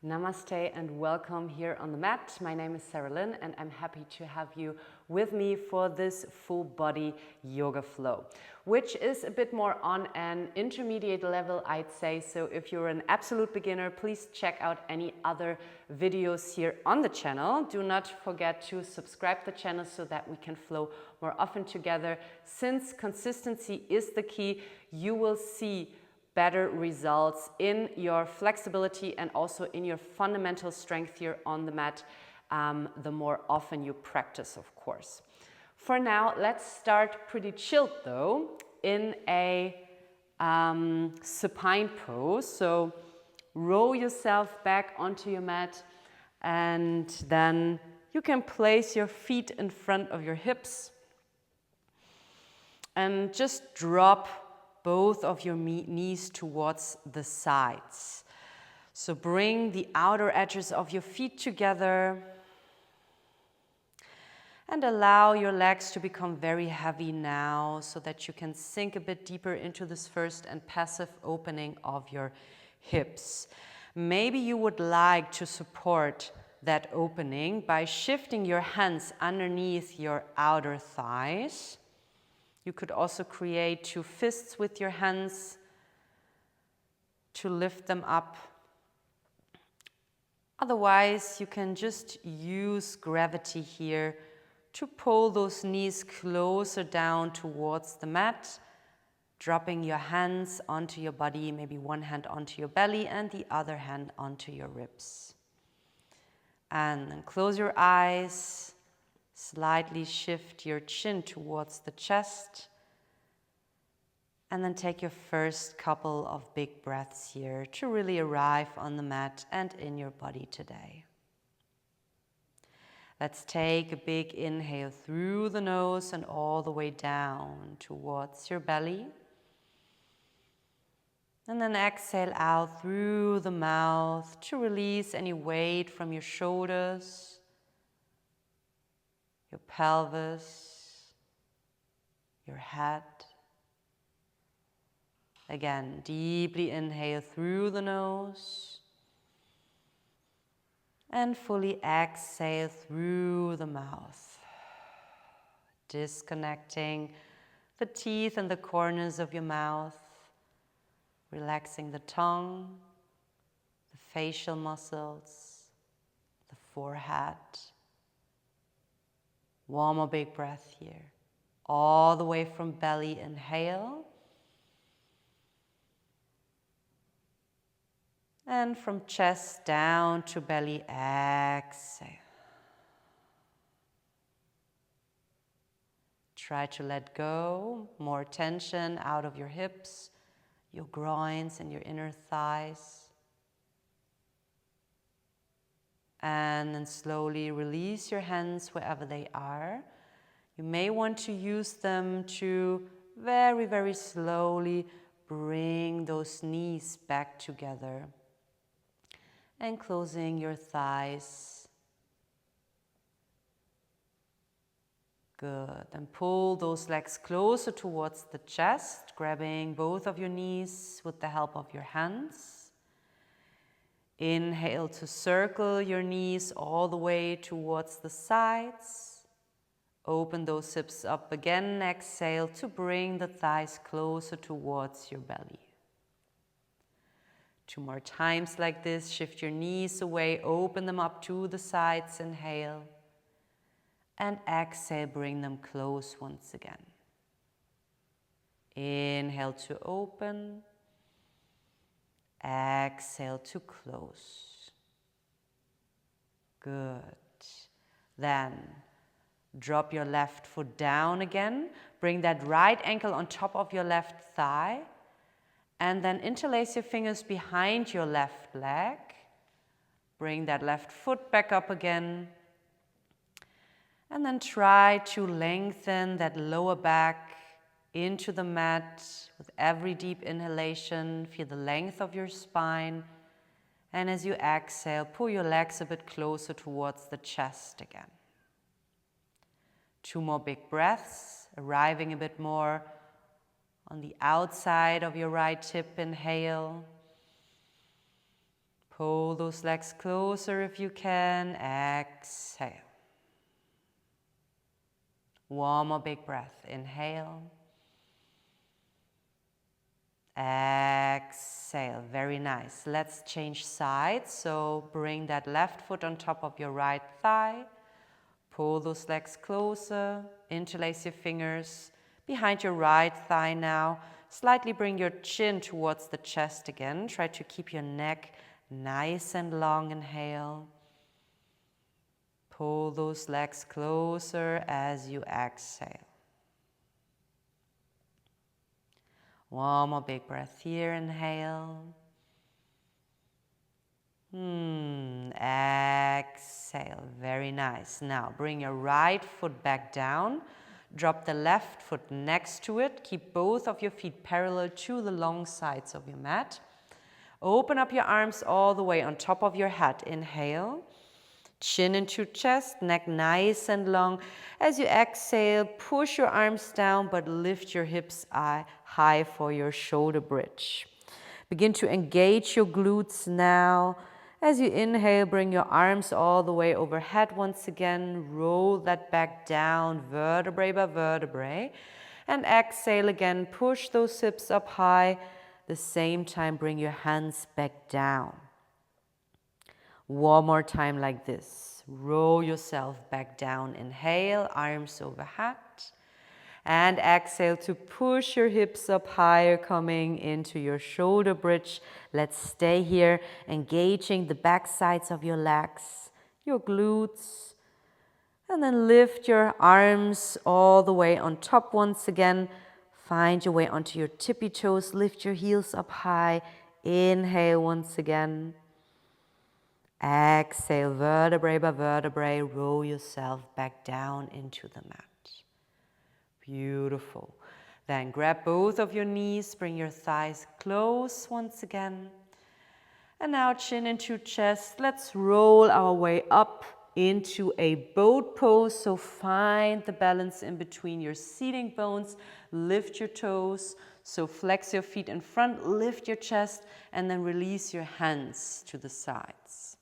Namaste and welcome here on the mat. My name is Sara Lyn and I'm happy to have you with me for this full body yoga flow, which is a bit more on an intermediate level, I'd say. So if you're an absolute beginner, please check out any other videos here on the channel. Do not forget to subscribe to the channel so that we can flow more often together. Since consistency is the key, you will see better results in your flexibility and also in your fundamental strength here on the mat, the more often you practice, of course. For now, let's start pretty chilled though, in a supine pose. So roll yourself back onto your mat and then you can place your feet in front of your hips and just drop both of your knees towards the sides. So bring the outer edges of your feet together and allow your legs to become very heavy now so that you can sink a bit deeper into this first and passive opening of your hips. Maybe you would like to support that opening by shifting your hands underneath your outer thighs. You could also create two fists with your hands to lift them up. Otherwise, you can just use gravity here to pull those knees closer down towards the mat, dropping your hands onto your body, maybe one hand onto your belly and the other hand onto your ribs. And then close your eyes. Slightly shift your chin towards the chest and then take your first couple of big breaths here to really arrive on the mat and in your body today. Let's take a big inhale through the nose and all the way down towards your belly. And then exhale out through the mouth to release any weight from your shoulders, your pelvis, your head. Again, deeply inhale through the nose and fully exhale through the mouth. Disconnecting the teeth and the corners of your mouth, relaxing the tongue, the facial muscles, the forehead. One more big breath here. All the way from belly, inhale. And from chest down to belly, exhale. Try to let go more tension out of your hips, your groins and your inner thighs. And then slowly release your hands wherever they are. You may want to use them to very, very slowly bring those knees back together. And closing your thighs. Good. And pull those legs closer towards the chest, grabbing both of your knees with the help of your hands. Inhale to circle your knees all the way towards the sides. Open those hips up again. Exhale to bring the thighs closer towards your belly. 2 more times like this. Shift your knees away. Open them up to the sides. Inhale. And exhale, bring them close once again. Inhale to open. Exhale to close. Good. Then drop your left foot down again. Bring that right ankle on top of your left thigh. And then interlace your fingers behind your left leg. Bring that left foot back up again. And then try to lengthen that lower back into the mat with every deep inhalation. Feel the length of your spine. And as you exhale, pull your legs a bit closer towards the chest again. 2 more big breaths, arriving a bit more on the outside of your right hip. Inhale. Pull those legs closer if you can. Exhale. One more big breath. Inhale. Exhale. Very nice. Let's change sides. So bring that left foot on top of your right thigh. Pull those legs closer. Interlace your fingers behind your right thigh now. Slightly bring your chin towards the chest again. Try to keep your neck nice and long. Inhale. Pull those legs closer as you exhale. One more big breath here. Inhale. Exhale. Very nice. Now bring your right foot back down. Drop the left foot next to it. Keep both of your feet parallel to the long sides of your mat. Open up your arms all the way on top of your head. Inhale. Chin into chest, neck nice and long. As you exhale, push your arms down, but lift your hips high for your shoulder bridge. Begin to engage your glutes now. As you inhale, bring your arms all the way overhead once again. Roll that back down, vertebrae by vertebrae. And exhale again, push those hips up high. The same time, bring your hands back down. One more time like this. Roll yourself back down. Inhale, arms overhead. And exhale to push your hips up higher, coming into your shoulder bridge. Let's stay here, engaging the back sides of your legs, your glutes. And then lift your arms all the way on top once again. Find your way onto your tippy toes. Lift your heels up high. Inhale once again. Exhale, vertebrae by vertebrae, roll yourself back down into the mat. Beautiful. Then grab both of your knees, bring your thighs close once again. And now chin into chest. Let's roll our way up into a boat pose. So find the balance in between your seating bones. Lift your toes. So flex your feet in front, lift your chest, and then release your hands to the sides.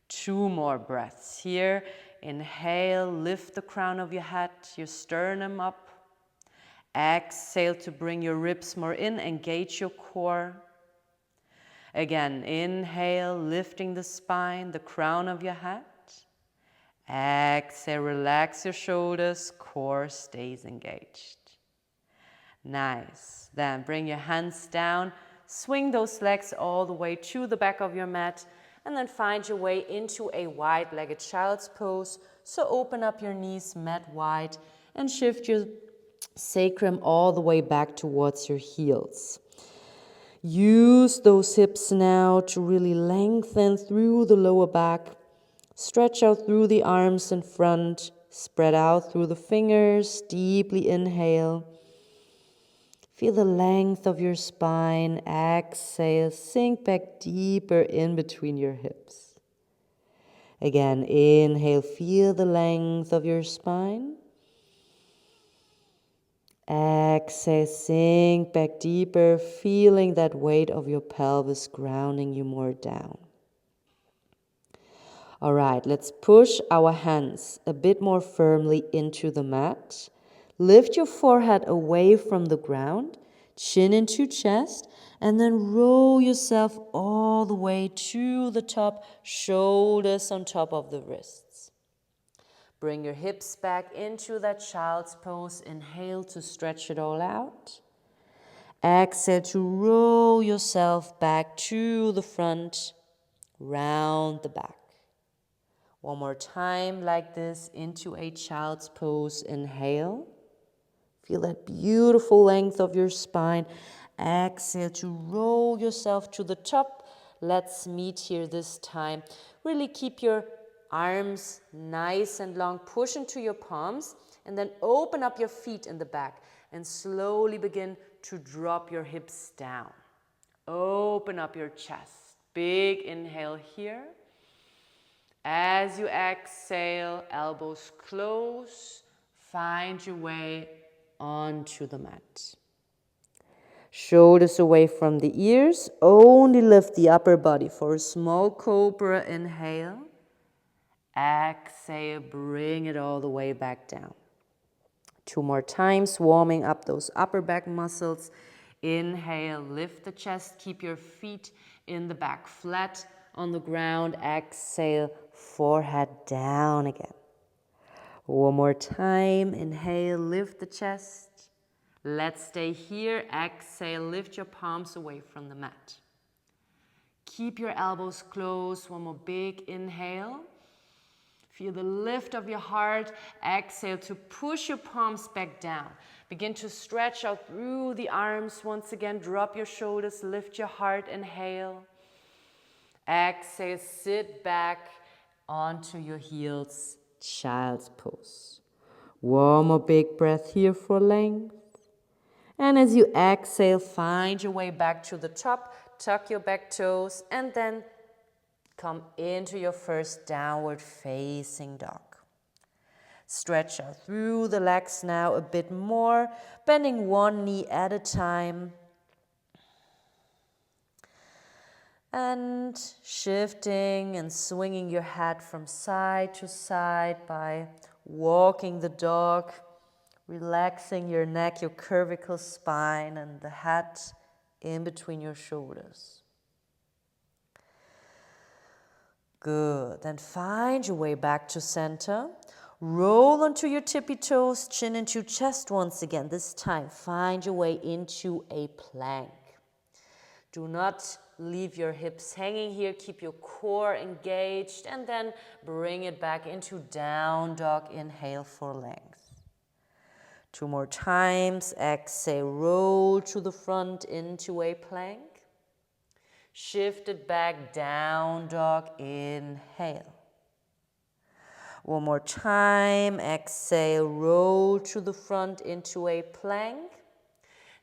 2 more breaths here. Inhale, lift the crown of your head, your sternum up. Exhale to bring your ribs more in, engage your core. Again, inhale, lifting the spine, the crown of your head. Exhale, relax your shoulders, core stays engaged. Nice. Then bring your hands down, swing those legs all the way to the back of your mat. And then find your way into a wide-legged child's pose. So open up your knees mat wide and shift your sacrum all the way back towards your heels. Use those hips now to really lengthen through the lower back. Stretch out through the arms in front. Spread out through the fingers. Deeply inhale. Feel the length of your spine. Exhale, sink back deeper in between your hips. Again, inhale, feel the length of your spine. Exhale, sink back deeper, feeling that weight of your pelvis grounding you more down. All right, let's push our hands a bit more firmly into the mat. Lift your forehead away from the ground, chin into chest, and then roll yourself all the way to the top, shoulders on top of the wrists. Bring your hips back into that child's pose. Inhale to stretch it all out. Exhale to roll yourself back to the front, round the back. One more time like this into a child's pose. Inhale. Feel that beautiful length of your spine. Exhale to roll yourself to the top. Let's meet here this time. Really keep your arms nice and long. Push into your palms and then open up your feet in the back and slowly begin to drop your hips down. Open up your chest. Big inhale here. As you exhale, elbows close. Find your way onto the mat. Shoulders away from the ears. Only lift the upper body for a small cobra. Inhale. Exhale, bring it all the way back down. 2 more times, warming up those upper back muscles. Inhale, lift the chest, keep your feet in the back flat on the ground. Exhale, forehead down again. 1 more time, inhale, lift the chest. Let's stay here. Exhale, lift your palms away from the mat. Keep your elbows closed. 1 more big inhale. Feel the lift of your heart. Exhale to push your palms back down. Begin to stretch out through the arms. Once again, drop your shoulders, lift your heart. Inhale. Exhale, sit back onto your heels. Child's pose. 1 more big breath here for length. And as you exhale, find your way back to the top. Tuck your back toes and then come into your first downward facing dog. Stretch out through the legs now a bit more, bending 1 knee at a time. And shifting and swinging your head from side to side by walking the dog, relaxing your neck, your cervical spine, and the head in between your shoulders. Good. Then find your way back to center. Roll onto your tippy toes, chin into chest once again. This time, find your way into a plank. Do not leave your hips hanging here. Keep your core engaged and then bring it back into down dog. Inhale for length. 2 more times. Exhale, roll to the front into a plank. Shift it back, down dog, inhale. 1 more time, exhale, roll to the front into a plank.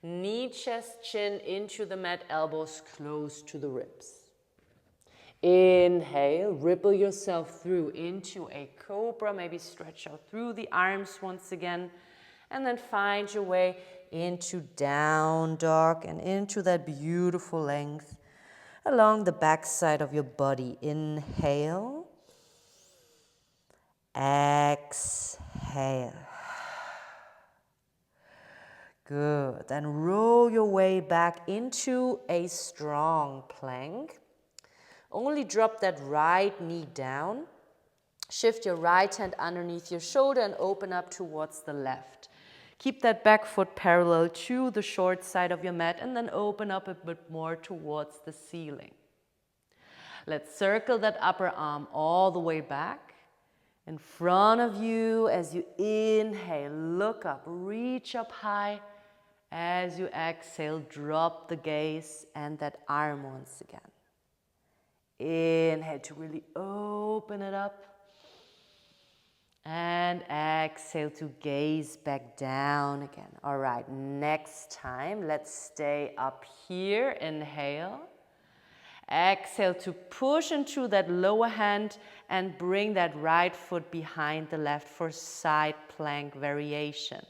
Knee, chest, chin into the mat, elbows close to the ribs. Inhale, ripple yourself through into a cobra, maybe stretch out through the arms once again. And then find your way into down dog and into that beautiful length along the back side of your body. Inhale. Exhale. Good. Then roll your way back into a strong plank. Only drop that right knee down. Shift your right hand underneath your shoulder and open up towards the left. Keep that back foot parallel to the short side of your mat and then open up a bit more towards the ceiling. Let's circle that upper arm all the way back in front of you. As you inhale, look up, reach up high. As you exhale, drop the gaze and that arm once again. Inhale to really open it up. And exhale to gaze back down again. All right, next time, let's stay up here. Inhale. Exhale to push into that lower hand and bring that right foot behind the left for side plank variation.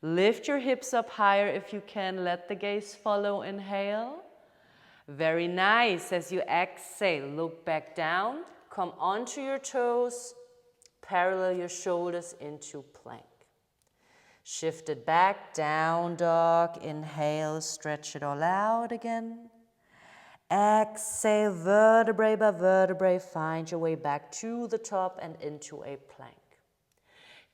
Lift your hips up higher if you can. Let the gaze follow. Inhale. Very nice. As you exhale, look back down. Come onto your toes. Parallel your shoulders into plank. Shift it back, down dog. Inhale, stretch it all out again. Exhale, vertebrae by vertebrae, find your way back to the top and into a plank.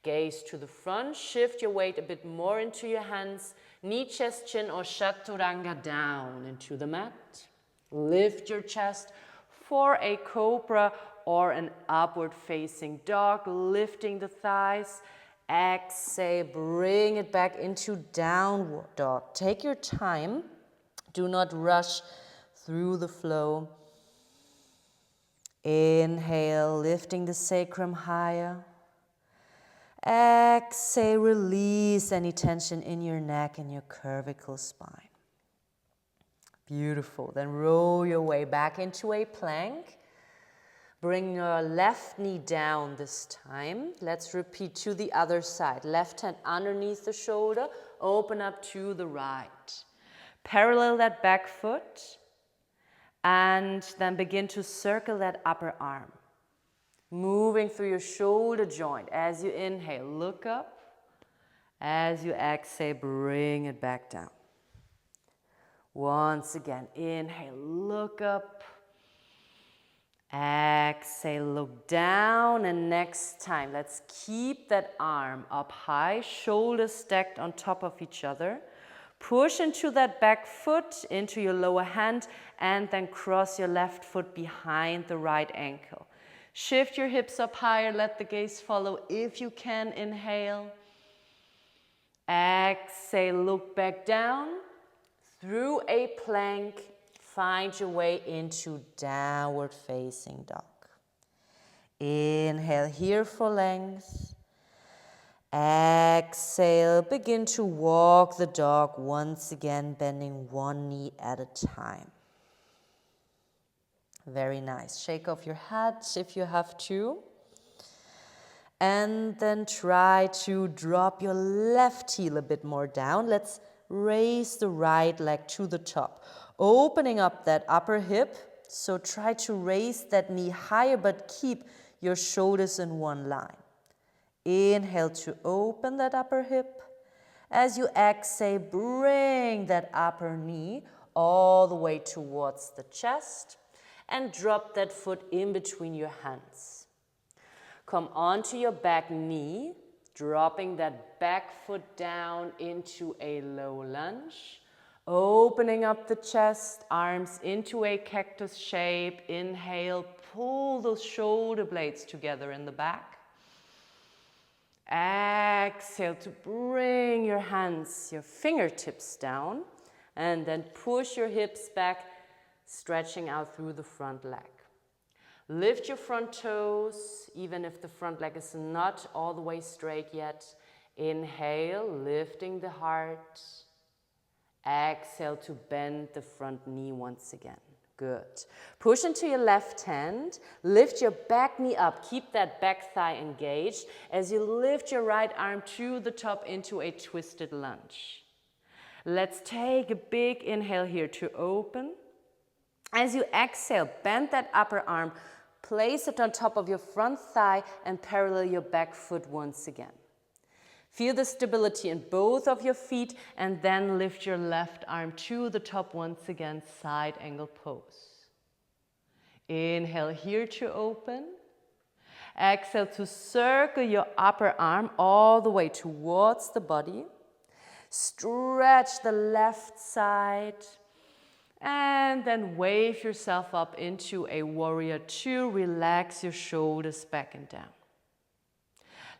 Gaze to the front, shift your weight a bit more into your hands. Knee, chest, chin or chaturanga down into the mat. Lift your chest for a cobra or an upward facing dog, lifting the thighs. Exhale, bring it back into downward dog. Take your time. Do not rush through the flow. Inhale, lifting the sacrum higher. Exhale, release any tension in your neck and your cervical spine. Beautiful. Then roll your way back into a plank. Bring your left knee down this time. Let's repeat to the other side. Left hand underneath the shoulder. Open up to the right. Parallel that back foot and then begin to circle that upper arm. Moving through your shoulder joint. As you inhale, look up. As you exhale, bring it back down. Once again, inhale, look up. Exhale, look down, and next time, let's keep that arm up high, shoulders stacked on top of each other. Push into that back foot, into your lower hand, and then cross your left foot behind the right ankle. Shift your hips up higher, let the gaze follow if you can. Inhale. Exhale, look back down. Through a plank, find your way into downward facing dog. Inhale here for length. Exhale, begin to walk the dog, once again bending one knee at a time. Very nice. Shake off your head if you have to. And then try to drop your left heel a bit more down. Let's raise the right leg to the top, opening up that upper hip. So try to raise that knee higher, but keep your shoulders in one line. Inhale to open that upper hip. As you exhale, bring that upper knee all the way towards the chest and drop that foot in between your hands. Come onto your back knee, dropping that back foot down into a low lunge. Opening up the chest, arms into a cactus shape. Inhale, pull those shoulder blades together in the back. Exhale to bring your hands, your fingertips down, and then push your hips back, stretching out through the front leg. Lift your front toes, even if the front leg is not all the way straight yet. Inhale, lifting the heart. Exhale to bend the front knee once again. Good. Push into your left hand. Lift your back knee up. Keep that back thigh engaged as you lift your right arm to the top into a twisted lunge. Let's take a big inhale here to open. As you exhale, bend that upper arm. Place it on top of your front thigh and parallel your back foot once again. Feel the stability in both of your feet and then lift your left arm to the top once again, side angle pose. Inhale here to open. Exhale to circle your upper arm all the way towards the body. Stretch the left side and then wave yourself up into a warrior two. Relax your shoulders back and down.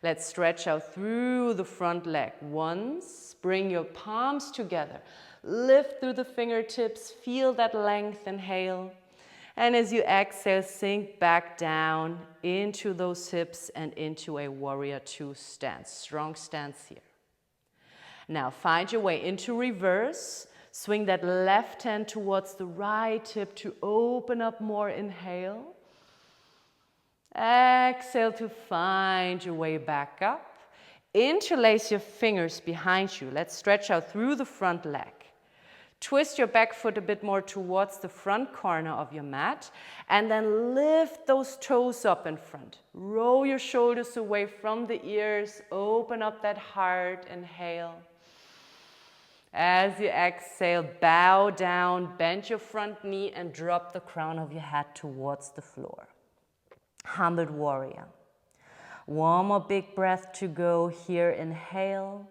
Let's stretch out through the front leg once. Bring your palms together. Lift through the fingertips. Feel that length. Inhale. And as you exhale, sink back down into those hips and into a warrior two stance. Strong stance here. Now find your way into reverse. Swing that left hand towards the right hip to open up more. Inhale. Exhale to find your way back up. Interlace your fingers behind you. Let's stretch out through the front leg. Twist your back foot a bit more towards the front corner of your mat and then lift those toes up in front. Roll your shoulders away from the ears. Open up that heart. Inhale. As you exhale, bow down, bend your front knee and drop the crown of your head towards the floor. Humbled warrior. One more big breath to go here. Inhale.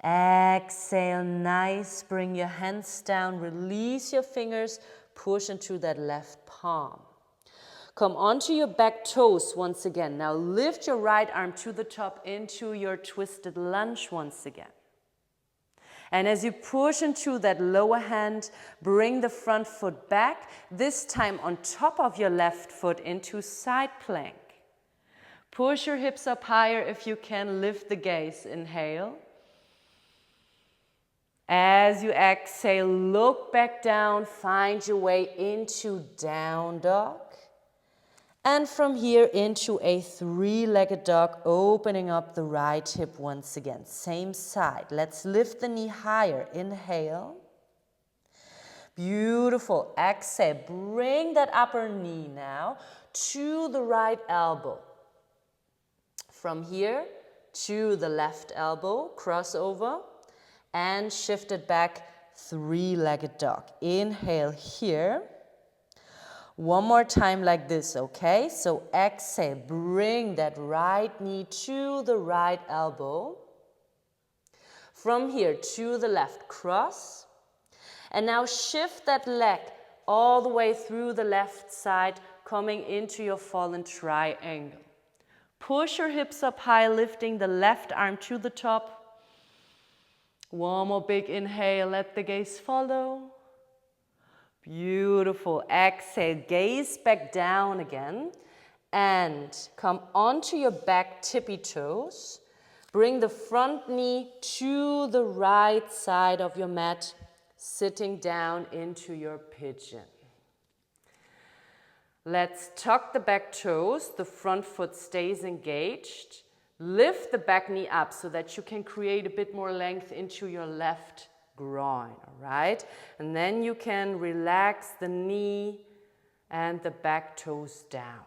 Exhale, nice. Bring your hands down, release your fingers, push into that left palm. Come onto your back toes once again. Now lift your right arm to the top into your twisted lunge once again. And as you push into that lower hand, bring the front foot back, this time on top of your left foot into side plank. Push your hips up higher if you can, lift the gaze. Inhale. As you exhale, look back down, find your way into down dog. And from here into a three-legged dog, opening up the right hip once again. Same side. Let's lift the knee higher. Inhale. Beautiful. Exhale. Bring that upper knee now to the right elbow. From here to the left elbow, crossover, and shift it back, three-legged dog. Inhale here. One more time like this, okay? So exhale, bring that right knee to the right elbow. From here to the left, cross. And now shift that leg all the way through the left side, coming into your fallen triangle. Push your hips up high, lifting the left arm to the top. One more big inhale, let the gaze follow. Beautiful. Exhale, gaze back down again and come onto your back tippy toes. Bring the front knee to the right side of your mat, sitting down into your pigeon. Let's tuck the back toes. The front foot stays engaged. Lift the back knee up so that you can create a bit more length into your left groin, all right? And then you can relax the knee and the back toes down.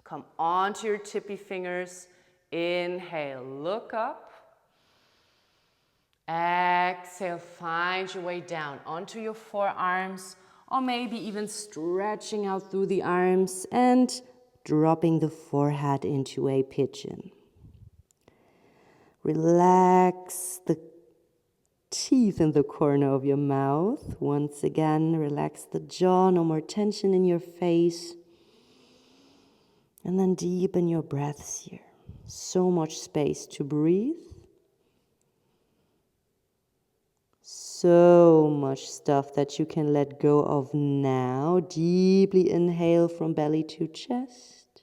Come onto your tippy fingers. Inhale, look up. Exhale, find your way down onto your forearms, or maybe even stretching out through the arms and dropping the forehead into a pigeon. Relax the teeth in the corner of your mouth. Once again, relax the jaw, no more tension in your face. And then deepen your breaths here. So much space to breathe. So much stuff that you can let go of now. Deeply inhale from belly to chest.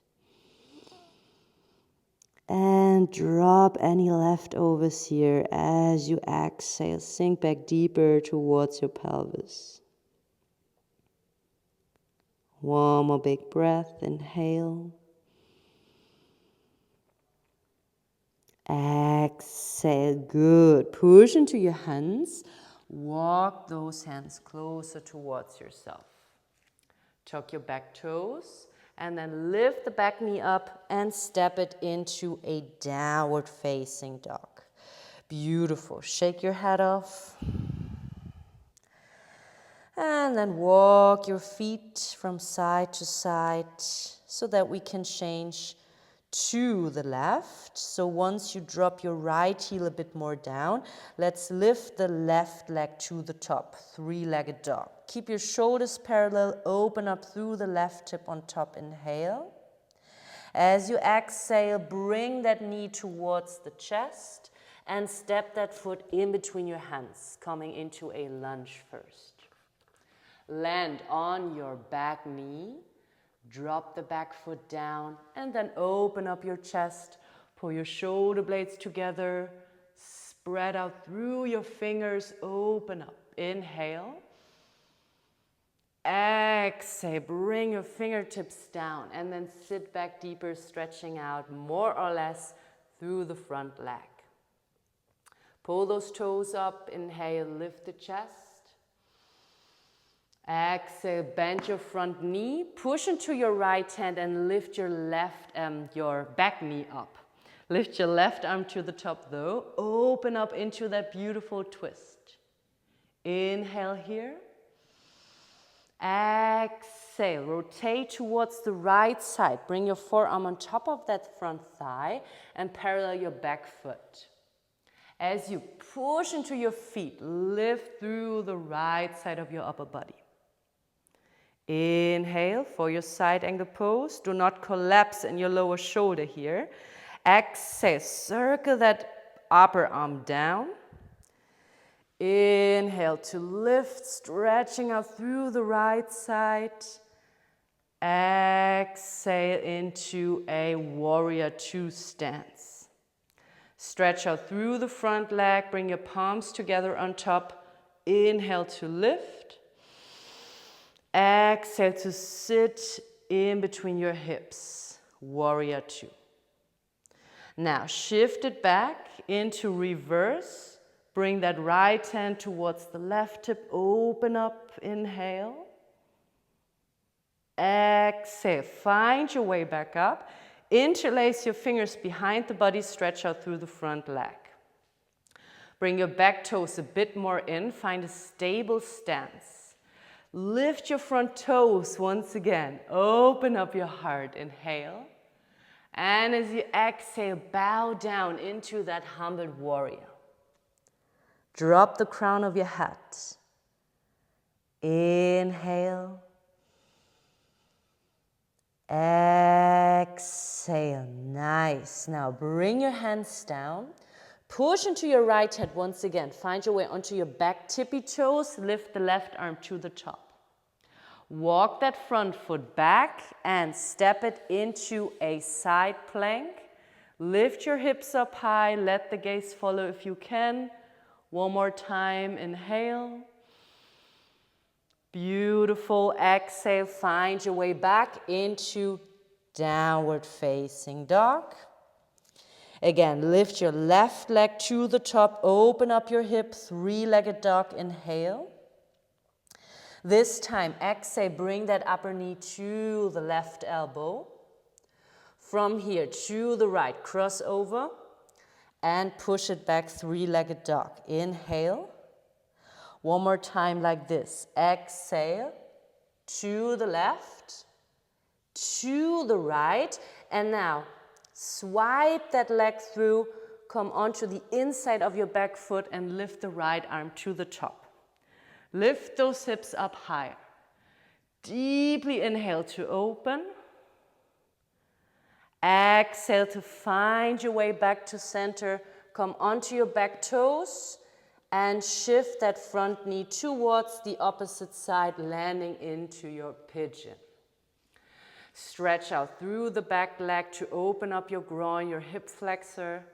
And drop any leftovers here as you exhale. Sink back deeper towards your pelvis. One more big breath. Inhale. Exhale. Good. Push into your hands. Walk those hands closer towards yourself. Tuck your back toes. And then lift the back knee up and step it into a downward facing dog. Beautiful. Shake your head off. And then walk your feet from side to side so that we can change to the left. So once you drop your right heel a bit more down, let's lift the left leg to the top, three-legged dog. Keep your shoulders parallel, open up through the left hip on top, inhale. As you exhale, bring that knee towards the chest and step that foot in between your hands, coming into a lunge first. Land on your back knee. Drop the back foot down and then open up your chest. Pull your shoulder blades together. Spread out through your fingers. Open up. Inhale. Exhale. Bring your fingertips down and then sit back deeper, stretching out more or less through the front leg. Pull those toes up. Inhale. Lift the chest. Exhale, bend your front knee, push into your right hand and lift your your back knee up. Lift your left arm to the top though. Open up into that beautiful twist. Inhale here. Exhale, rotate towards the right side. Bring your forearm on top of that front thigh and parallel your back foot. As you push into your feet, lift through the right side of your upper body. Inhale for your side angle pose. Do not collapse in your lower shoulder here. Exhale, circle that upper arm down. Inhale to lift, stretching out through the right side. Exhale into a warrior two stance. Stretch out through the front leg, bring your palms together on top. Inhale to lift. Exhale to sit in between your hips. Warrior two. Now shift it back into reverse. Bring that right hand towards the left hip. Open up. Inhale. Exhale. Find your way back up. Interlace your fingers behind the body. Stretch out through the front leg. Bring your back toes a bit more in. Find a stable stance. Lift your front toes once again. Open up your heart. Inhale. And as you exhale, bow down into that humbled warrior. Drop the crown of your head. Inhale. Exhale. Nice. Now bring your hands down. Push into your right hand once again. Find your way onto your back tippy toes. Lift the left arm to the top. Walk that front foot back and step it into a side plank. Lift your hips up high. Let the gaze follow if you can. One more time. Inhale. Beautiful. Exhale. Find your way back into downward facing dog. Again, lift your left leg to the top. Open up your hip. Three-legged dog. Inhale. This time, exhale, bring that upper knee to the left elbow. From here to the right, cross over and push it back, three-legged dog. Inhale. One more time like this. Exhale, to the left, to the right. And now, swipe that leg through, come onto the inside of your back foot and lift the right arm to the top. Lift those hips up higher. Deeply inhale to open. Exhale to find your way back to center. Come onto your back toes and shift that front knee towards the opposite side, landing into your pigeon. Stretch out through the back leg to open up your groin, your hip flexor,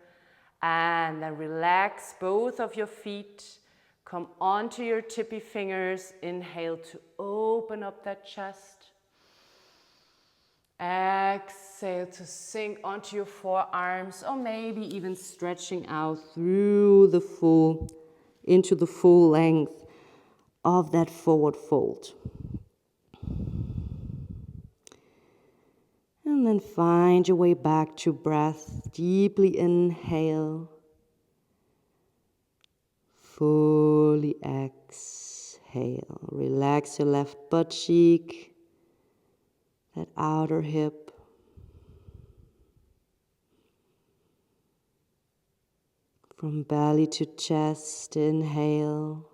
and then relax both of your feet. Come onto your tippy fingers. Inhale to open up that chest. Exhale to sink onto your forearms, or maybe even stretching out through the into the full length of that forward fold. And then find your way back to breath. Deeply inhale. Fully exhale. Relax your left butt cheek, that outer hip. From belly to chest, inhale.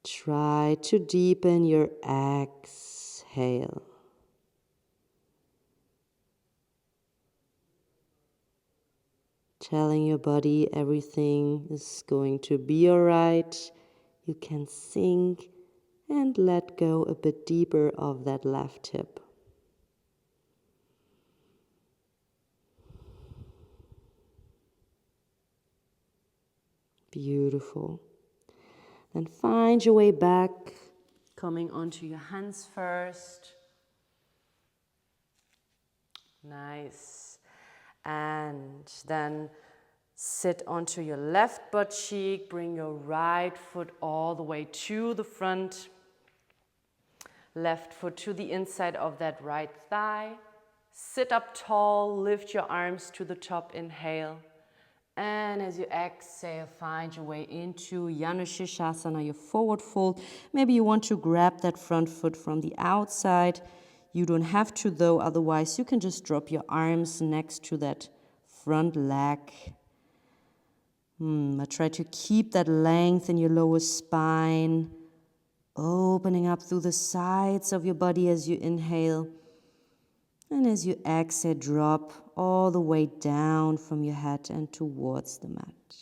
Try to deepen your exhale. Telling your body everything is going to be all right. You can sink and let go a bit deeper of that left hip. Beautiful. Then find your way back, coming onto your hands first. Nice. And then sit onto your left butt cheek. Bring your right foot all the way to the front. Left foot to the inside of that right thigh. Sit up tall. Lift your arms to the top. Inhale. And as you exhale, find your way into Janushirshasana, your forward fold. Maybe you want to grab that front foot from the outside. You don't have to though, otherwise you can just drop your arms next to that front leg. I try to keep that length in your lower spine, opening up through the sides of your body as you inhale. And as you exhale, drop all the way down from your head and towards the mat.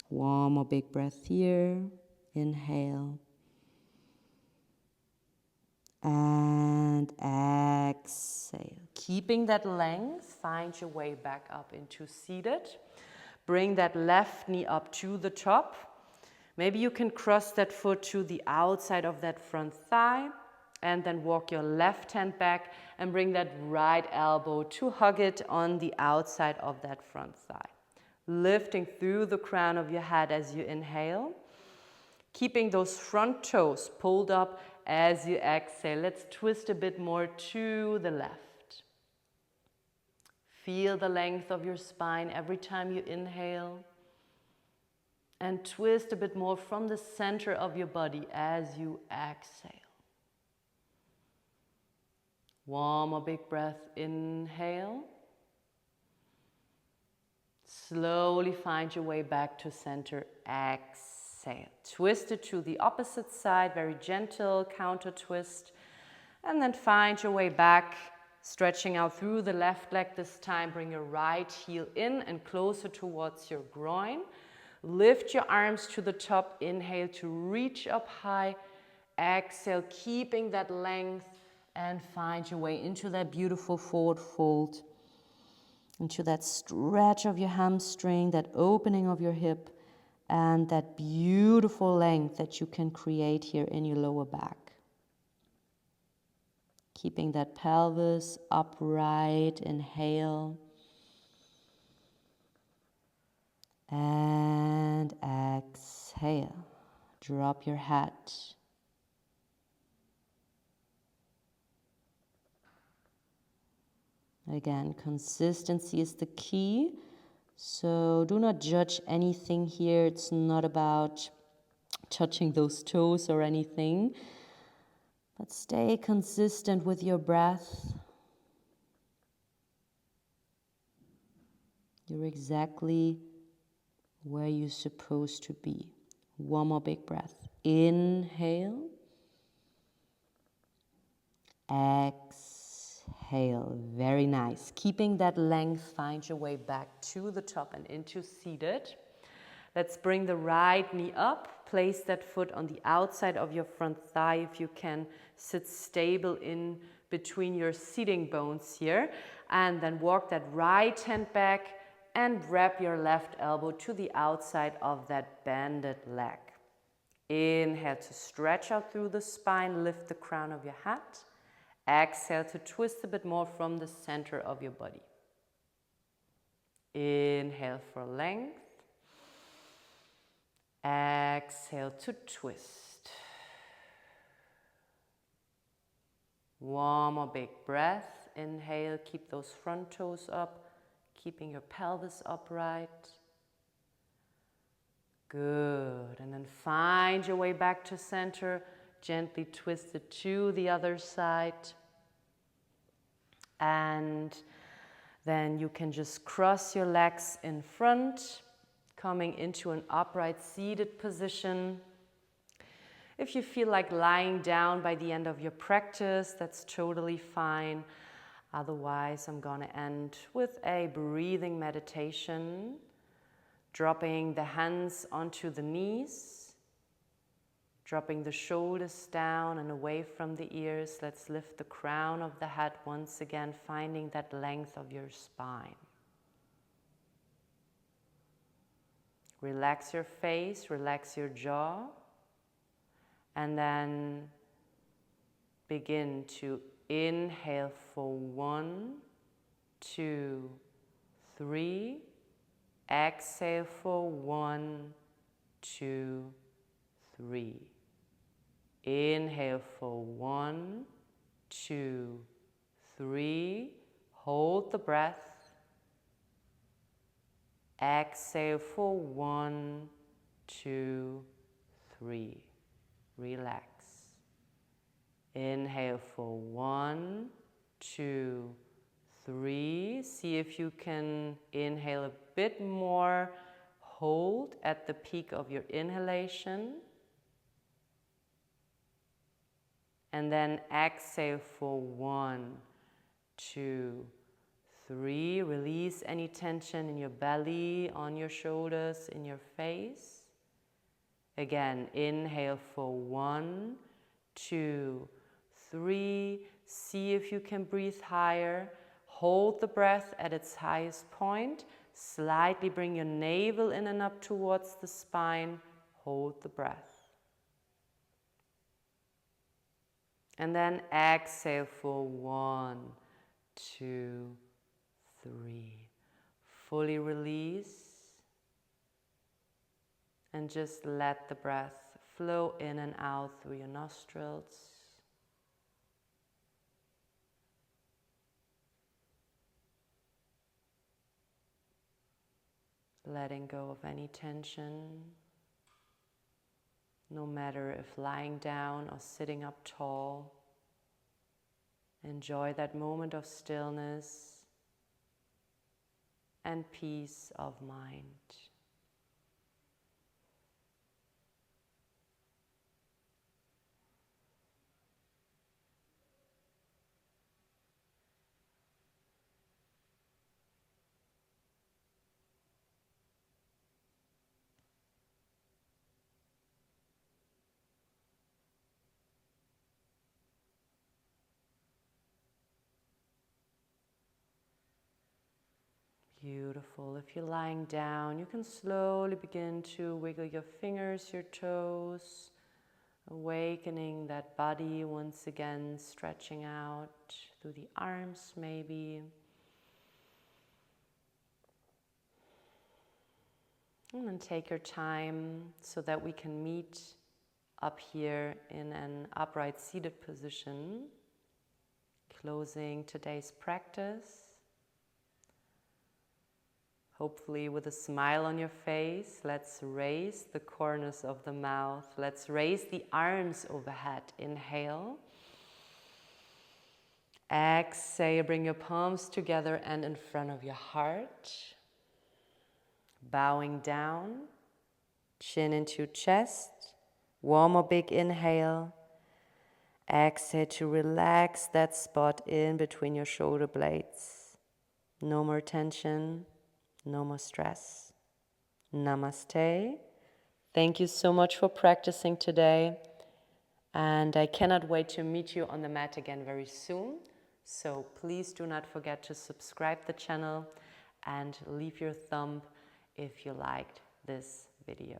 One more big breath here. Inhale. And exhale. Keeping that length, find your way back up into seated. Bring that left knee up to the top. Maybe you can cross that foot to the outside of that front thigh and then walk your left hand back and bring that right elbow to hug it on the outside of that front thigh. Lifting through the crown of your head as you inhale. Keeping those front toes pulled up as you exhale. Let's twist a bit more to the left. Feel the length of your spine every time you inhale. And twist a bit more from the center of your body as you exhale. One more big breath, inhale. Slowly find your way back to center, exhale. Twist it to the opposite side, very gentle counter twist. And then find your way back, stretching out through the left leg this time. Bring your right heel in and closer towards your groin. Lift your arms to the top, inhale to reach up high. Exhale, keeping that length. And find your way into that beautiful forward fold, into that stretch of your hamstring, that opening of your hip, and that beautiful length that you can create here in your lower back. Keeping that pelvis upright, inhale. And exhale. Drop your head. Again, consistency is the key, so do not judge anything here. It's not about touching those toes or anything, but stay consistent with your breath. You're exactly where you're supposed to be. One more big breath. Inhale. Exhale. Very nice. Keeping that length, find your way back to the top and into seated. Let's bring the right knee up. Place that foot on the outside of your front thigh if you can. Sit stable in between your seating bones here. And then walk that right hand back and wrap your left elbow to the outside of that bended leg. Inhale to stretch out through the spine. Lift the crown of your head. Exhale to twist a bit more from the center of your body. Inhale for length. Exhale to twist. One more big breath. Inhale, keep those front toes up, keeping your pelvis upright. Good. And then find your way back to center. Gently twist it to the other side. And then you can just cross your legs in front, coming into an upright seated position. If you feel like lying down by the end of your practice, that's totally fine. Otherwise, I'm going to end with a breathing meditation, dropping the hands onto the knees. Dropping the shoulders down and away from the ears. Let's lift the crown of the head once again, finding that length of your spine. Relax your face, relax your jaw, and then begin to inhale for 1, 2, 3. Exhale for 1, 2, 3. Inhale for 1, 2, 3. Hold the breath. Exhale for 1, 2, 3. Relax. Inhale for 1, 2, 3. See if you can inhale a bit more. Hold at the peak of your inhalation. And then exhale for 1, 2, 3. Release any tension in your belly, on your shoulders, in your face. Again, inhale for 1, 2, 3. See if you can breathe higher. Hold the breath at its highest point. Slightly bring your navel in and up towards the spine. Hold the breath. And then exhale for 1, 2, 3. Fully release. And just let the breath flow in and out through your nostrils. Letting go of any tension. No matter if lying down or sitting up tall. Enjoy that moment of stillness and peace of mind. Beautiful. If you're lying down, you can slowly begin to wiggle your fingers, your toes, awakening that body once again, stretching out through the arms maybe. And then take your time so that we can meet up here in an upright seated position, closing today's practice. Hopefully with a smile on your face. Let's raise the corners of the mouth. Let's raise the arms overhead. Inhale. Exhale, bring your palms together and in front of your heart. Bowing down, chin into chest. One more big inhale. Exhale to relax that spot in between your shoulder blades. No more tension. No more stress. Namaste. Thank you so much for practicing today. And I cannot wait to meet you on the mat again very soon. So please do not forget to subscribe the channel and leave your thumb if you liked this video.